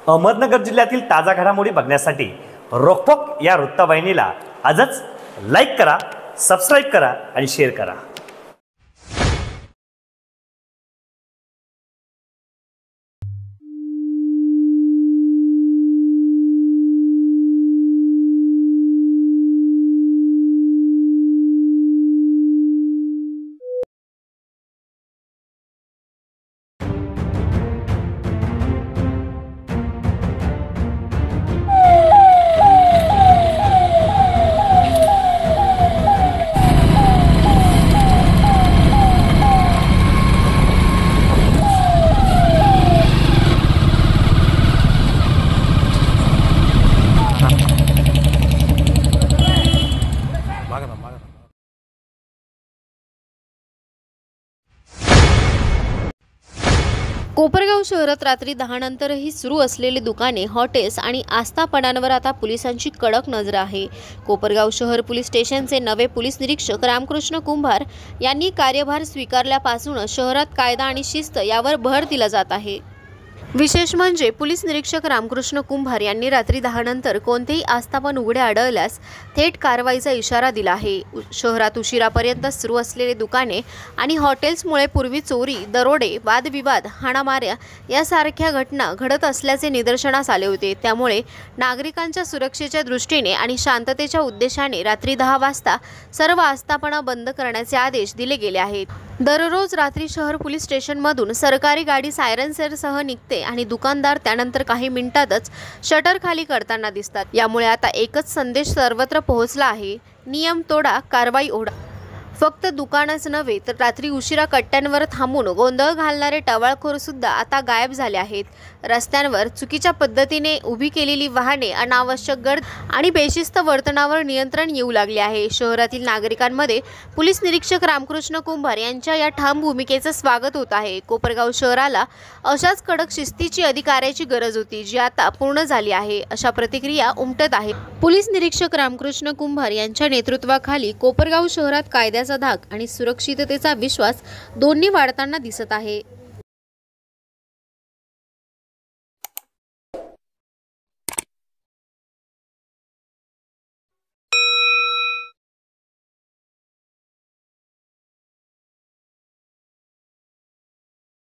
अहमदनगर जिल्ह्यातील ताजा घडामोडी बघण्यासाठी रोखोक या वृत्तवाहिनीला आजच लाईक करा, सबस्क्राईब करा आणि शेअर करा। कोपरगाव शहरात रात्री 10 नंतरही सुरू असलेले दुकाने, हॉटेल्स आणि आस्थापनांवर आता पोलिसांची कडक नजर आहे। कोपरगाव शहर पोलीस स्टेशनचे नवे पोलीस निरीक्षक रामकृष्ण कुंभार यांनी कार्यभार स्वीकारल्यापासून शहरात कायदा आणि शिस्त यावर भर दिला जात आहे। विशेष म्हणजे पोलीस निरीक्षक रामकृष्ण कुंभार यांनी रात्री 10 नंतर कोणतेही आस्थापन उघडे आढळल्यास थेट कारवाईचा इशारा दिला आहे। शहरात उशिरापर्यंत सुरू असलेले दुकाने आणि हॉटेल्समुळे पूर्वी चोरी, दरोडे, वादविवाद, हाणामाऱ्या यासारख्या घटना घडत असल्याचे निदर्शनास आले होते। त्यामुळे नागरिकांच्या सुरक्षेच्या दृष्टीने आणि शांततेच्या उद्देशाने रात्री 10 वाजता सर्व आस्थापना बंद करण्याचे आदेश दिले गेले आहेत। दररोज रात्री शहर पोलीस स्टेशनमधून सरकारी गाडी सायरनसह निघते आणि दुकानदार त्यानंतर काही मिनिटातच शटर खाली करताना दिसतात। यामुळे आता एकच संदेश सर्वत्र पोहोचला आहे, नियम तोडा, कारवाई ओढा। फक्त दुकानच नव्हे तर रात्री उशिरा कट्ट्यांवर थांबून गोंधळ घालणारे टवाळखोर सुद्धा आता गायब झाले आहेत। रस्त्यांवर चुकीच्या पद्धतीने उभी केलेली वाहने, अनावश्यक गर्दी आणि बेशिस्त वर्तनावर नियंत्रण येऊ लागले आहे। शहरातील नागरिकांमध्ये पोलीस निरीक्षक रामकृष्ण कुंभार यांच्या या ठाम भूमिकेचं स्वागत होत आहे। कोपरगाव शहराला अशाच कडक शिस्तीची अधिकाऱ्याची गरज होती, जी आता पूर्ण झाली आहे, अशा प्रतिक्रिया उमटत आहेत। पोलीस निरीक्षक रामकृष्ण कुंभार यांच्या नेतृत्वाखाली कोपरगाव शहरात कायद्याचा धाक आणि सुरक्षिततेचा विश्वास दोन्ही वाढताना दिसत आहे।